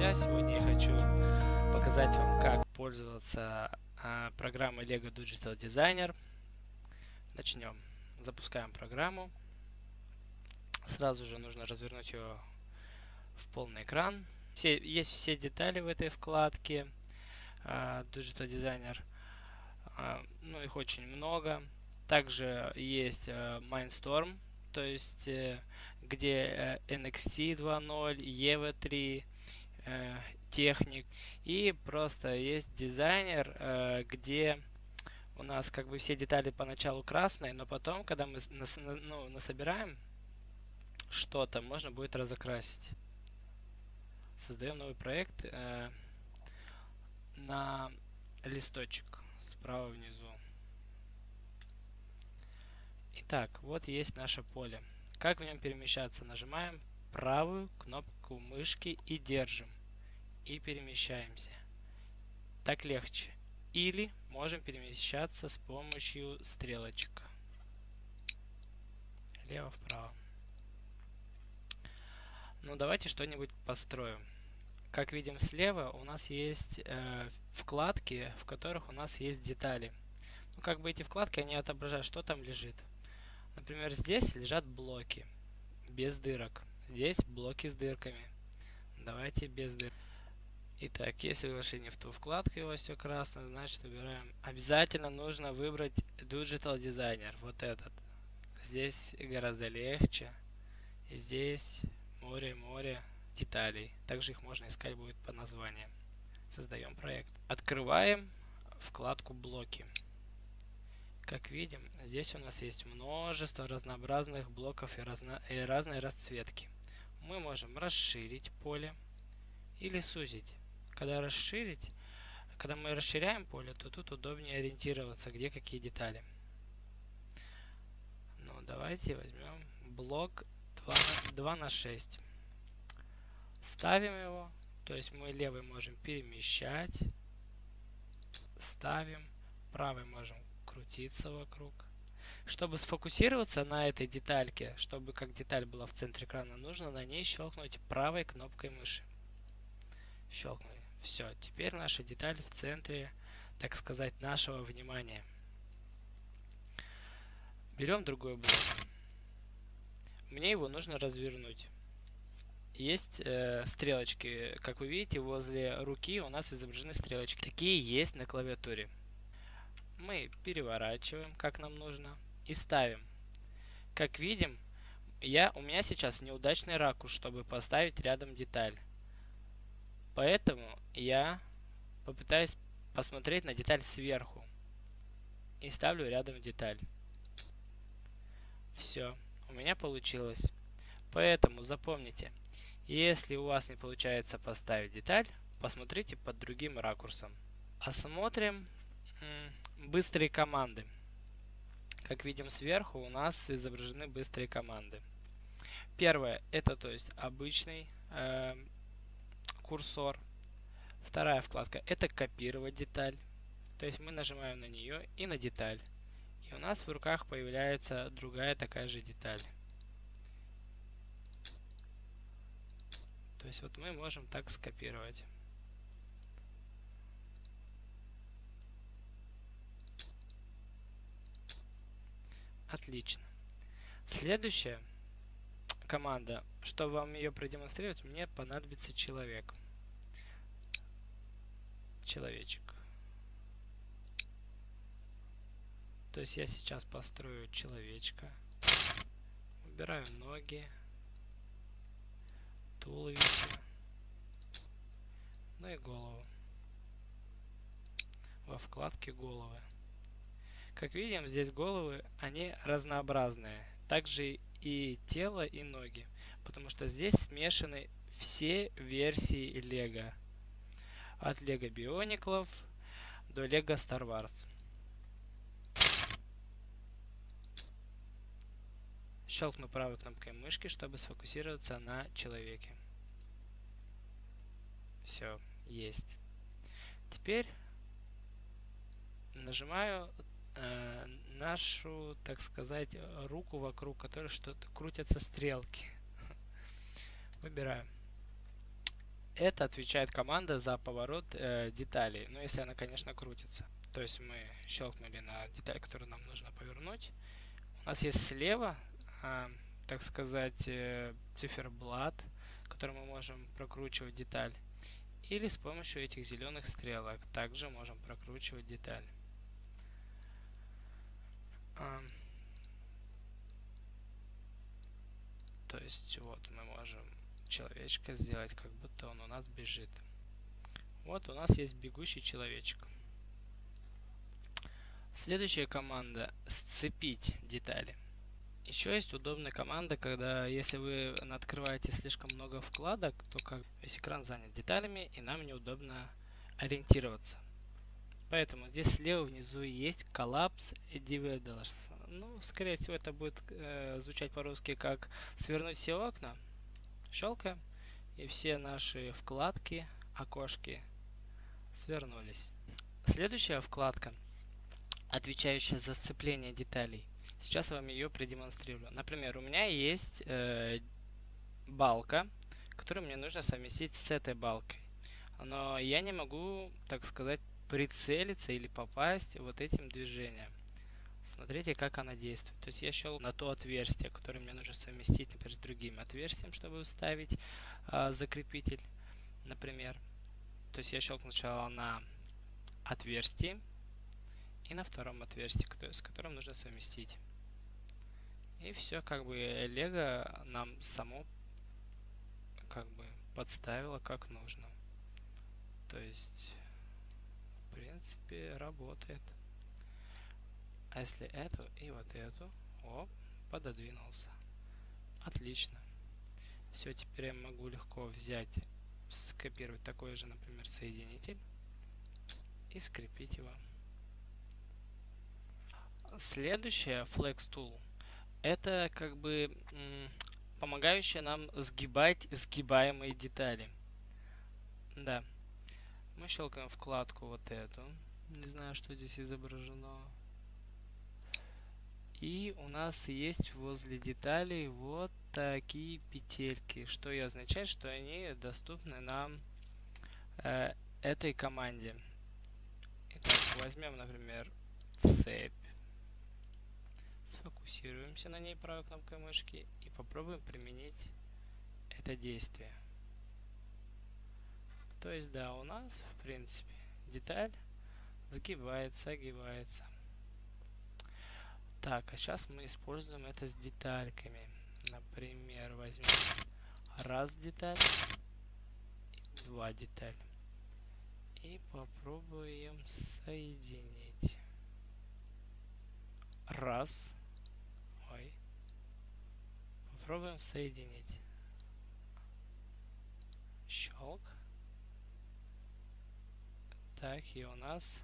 друзья! Сегодня я хочу показать вам, как пользоваться программой LEGO Digital Designer. Начнем. Запускаем программу. Сразу же нужно развернуть ее в полный экран. Есть все детали в этой вкладке Digital Designer. Ну, их очень много. Также есть Mindstorm, то есть где NXT 2.0, EVO 3, техник. И просто есть дизайнер, где у нас как бы все детали поначалу красные, но потом, когда мы насобираем что-то, можно будет разокрасить. Создаем новый проект на листочек справа внизу. Итак, вот есть наше поле. Как в нем перемещаться? Нажимаем правую кнопку мышки и держим. И перемещаемся. Так легче. Или можем перемещаться с помощью стрелочек. Лево-вправо. Ну, давайте что-нибудь построим. Как видим слева, у нас есть вкладки, в которых у нас есть детали. Ну, как бы эти вкладки, они отображают, что там лежит. Например, здесь лежат блоки без дырок. Здесь блоки с дырками. Давайте без дырок. Итак, если вы вошли не в ту вкладку и у вас все красное, значит выбираем. Обязательно нужно выбрать Digital Designer. Вот этот. Здесь гораздо легче. И здесь море деталей. Также их можно искать будет по названиям. Создаем проект. Открываем вкладку блоки. Как видим, здесь у нас есть множество разнообразных блоков и разной расцветки. Мы можем расширить поле или сузить. Когда мы расширяем поле, то тут удобнее ориентироваться, где какие детали. Ну, давайте возьмем блок 2 на 6. Ставим его, то есть мы левый можем перемещать, ставим, правый можем крутиться вокруг. Чтобы сфокусироваться на этой детальке, чтобы как деталь была в центре экрана, нужно на ней щелкнуть правой кнопкой мыши. Щелкнули. Все, теперь наша деталь в центре, так сказать, нашего внимания. Берем другой блок. Мне его нужно развернуть. Есть стрелочки, как вы видите, возле руки у нас изображены стрелочки. Такие есть на клавиатуре. Мы переворачиваем, как нам нужно, и ставим. Как видим, у меня сейчас неудачный ракурс, чтобы поставить рядом деталь. Поэтому я попытаюсь посмотреть на деталь сверху. И ставлю рядом деталь. Все, у меня получилось. Поэтому запомните, если у вас не получается поставить деталь, посмотрите под другим ракурсом. Осмотрим быстрые команды. Как видим сверху, у нас изображены быстрые команды. Первое, это то есть обычный курсор. Вторая вкладка, это копировать деталь. То есть мы нажимаем на нее и на деталь. И у нас в руках появляется другая такая же деталь. То есть вот мы можем так скопировать. Отлично. Следующая команда, чтобы вам ее продемонстрировать, мне понадобится человечек. То есть я сейчас построю человечка. Выбираю ноги, туловище, ну и голову. Во вкладке головы. Как видим, здесь головы, они разнообразные. Также и тело, и ноги. Потому что здесь смешаны все версии LEGO. От LEGO Bionicles до LEGO Star Wars. Щелкну правой кнопкой мышки, чтобы сфокусироваться на человеке. Все, есть. Теперь нажимаю нашу, так сказать, руку, вокруг которой что-то крутятся стрелки. Выбираю. это отвечает команда за поворот деталей, ну если она, конечно, крутится. То есть мы щелкнули на деталь, которую нам нужно повернуть. У нас есть слева, так сказать, циферблат, которым мы можем прокручивать деталь. Или с помощью этих зеленых стрелок также можем прокручивать деталь. То есть вот мы можем человечка сделать, как будто он у нас бежит. Вот у нас есть бегущий человечек. Следующая команда — сцепить детали. Еще есть удобная команда, когда если вы открываете слишком много вкладок, то как весь экран занят деталями и нам неудобно ориентироваться. Поэтому здесь слева внизу есть Collapse Dividers. Ну, скорее всего, это будет звучать по-русски как свернуть все окна. Щелкаем, и все наши вкладки, окошки свернулись. Следующая вкладка, отвечающая за сцепление деталей. Сейчас я вам ее продемонстрирую. Например, у меня есть балка, которую мне нужно совместить с этой балкой. Но я не могу, так сказать, прицелиться или попасть вот этим движением. Смотрите, как она действует. То есть я щелкаю на то отверстие, которое мне нужно совместить, например, с другим отверстием, чтобы вставить закрепитель, например. То есть я щелкну сначала на отверстие и на втором отверстии, с которым нужно совместить. И все, как бы Лего нам само как бы подставило как нужно. То есть, в принципе, работает. А если эту и вот эту, оп, пододвинулся. Отлично. Все, теперь я могу легко взять, скопировать такой же, например, соединитель и скрепить его. Следующее, Flex Tool, это как бы помогающая нам сгибать сгибаемые детали. Да. Мы щелкаем вкладку вот эту. Не знаю, что здесь изображено. И у нас есть возле деталей вот такие петельки, что и означает, что они доступны нам этой команде. Итак, возьмем, например, цепь. Сфокусируемся на ней правой кнопкой мышки и попробуем применить это действие. То есть, да, у нас, в принципе, деталь сгибается, огибается. Так, а сейчас мы используем это с детальками. Например, возьмем раз деталь и два деталь. И попробуем соединить. Раз. Ой. Попробуем соединить. Щелк. Так, и у нас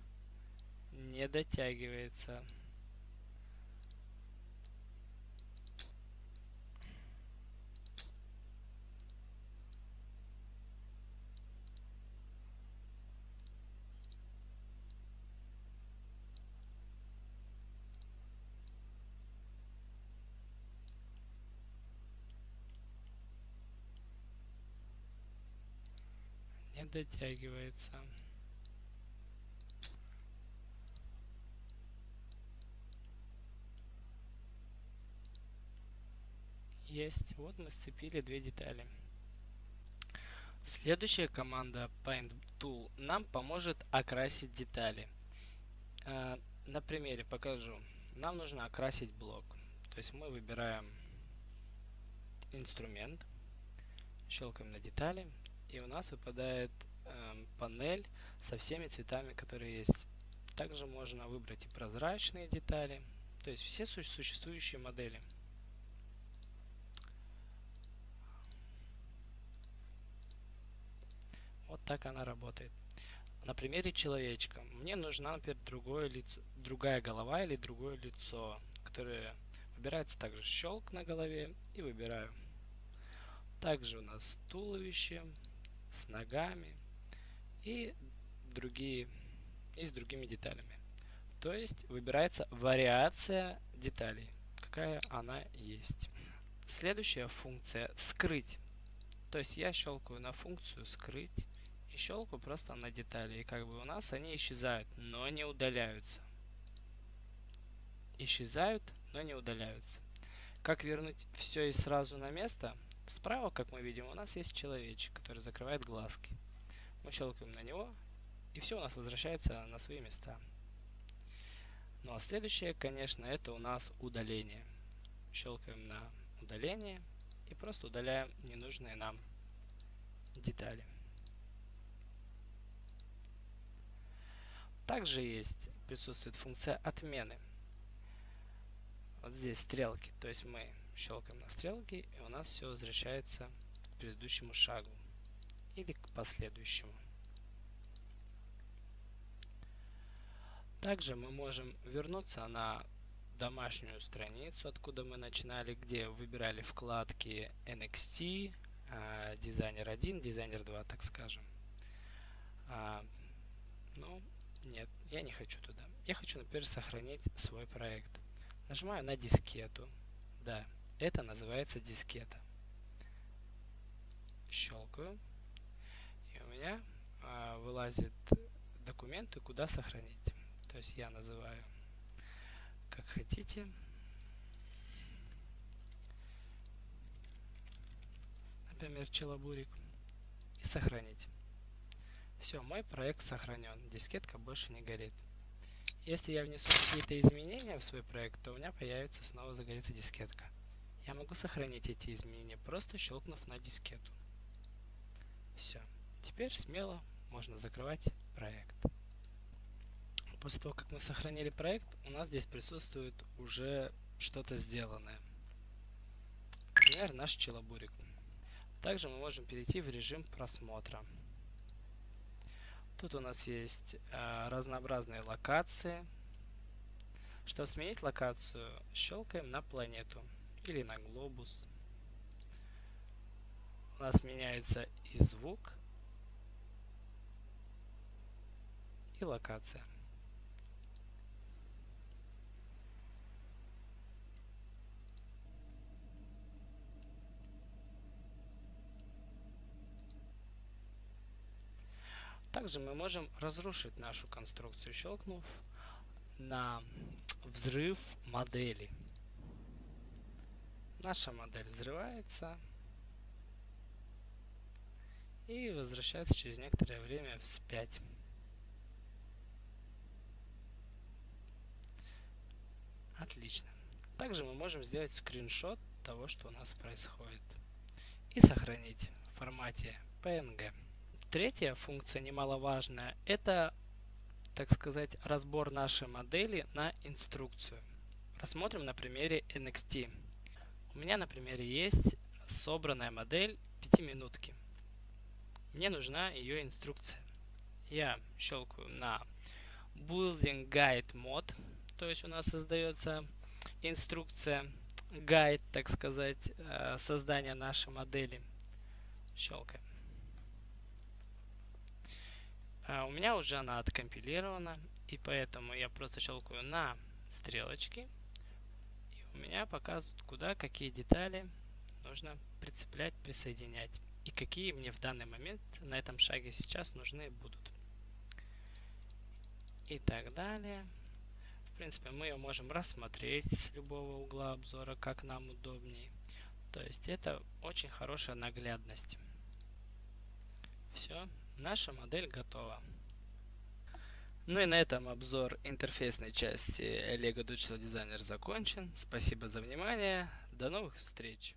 не дотягивается. Не дотягивается. Есть. Вот мы сцепили две детали. Следующая команда Paint Tool нам поможет окрасить детали. На примере покажу. Нам нужно окрасить блок. То есть мы выбираем инструмент, щелкаем на детали, и у нас выпадает панель со всеми цветами, которые есть. Также можно выбрать и прозрачные детали, то есть все существующие модели. Вот так она работает. На примере человечка. Мне нужна, например, другая голова или другое лицо, которое выбирается также щелк на голове и выбираю. Также у нас туловище с ногами и с другими деталями. То есть выбирается вариация деталей, какая она есть. Следующая функция — скрыть. То есть я щелкаю на функцию скрыть и щелкаю просто на детали. И как бы у нас они исчезают, но не удаляются. Исчезают, но не удаляются. Как вернуть все и сразу на место? Справа, как мы видим, у нас есть человечек, который закрывает глазки. Мы щелкаем на него, и все у нас возвращается на свои места. Ну а следующее, конечно, это у нас удаление. Щелкаем на удаление и просто удаляем ненужные нам детали. Также присутствует функция отмены. Вот здесь стрелки, то есть мы щелкаем на стрелки, и у нас все возвращается к предыдущему шагу или к последующему. Также мы можем вернуться на домашнюю страницу, откуда мы начинали, где выбирали вкладки NXT, дизайнер 1, дизайнер 2, так скажем. Ну, нет, я не хочу туда. Я хочу, например, сохранить свой проект. Нажимаю на дискету. Да, это называется дискета. Щелкаю. И у меня вылазит документы, куда сохранить. То есть я называю как хотите. Например, челобурик. И сохранить. Все, мой проект сохранен. Дискетка больше не горит. Если я внесу какие-то изменения в свой проект, то у меня появится снова загорится дискетка. Я могу сохранить эти изменения, просто щелкнув на дискету. Все. Теперь смело можно закрывать проект. После того, как мы сохранили проект, у нас здесь присутствует уже что-то сделанное. Например, наш челобурик. Также мы можем перейти в режим просмотра. Тут у нас есть разнообразные локации. Чтобы сменить локацию, щелкаем на планету или на глобус. У нас меняется и звук, и локация. Также мы можем разрушить нашу конструкцию, щелкнув на взрыв модели. Наша модель взрывается и возвращается через некоторое время вспять. Отлично. Также мы можем сделать скриншот того, что у нас происходит, и сохранить в формате PNG. Третья функция немаловажная – это, так сказать, разбор нашей модели на инструкцию. Рассмотрим на примере NXT. У меня на примере есть собранная модель 5-минутки. Мне нужна ее инструкция. Я щелкаю на Building Guide Mode, то есть у нас создается инструкция, гайд, так сказать, создания нашей модели. Щелкаем. У меня уже она откомпилирована, и поэтому я просто щелкаю на стрелочки, и у меня показывают, куда какие детали нужно прицеплять, присоединять, и какие мне в данный момент на этом шаге сейчас нужны будут. И так далее. В принципе, мы ее можем рассмотреть с любого угла обзора, как нам удобнее. То есть это очень хорошая наглядность. Все. Наша модель готова. Ну и на этом обзор интерфейсной части LEGO Digital Designer закончен. Спасибо за внимание. До новых встреч!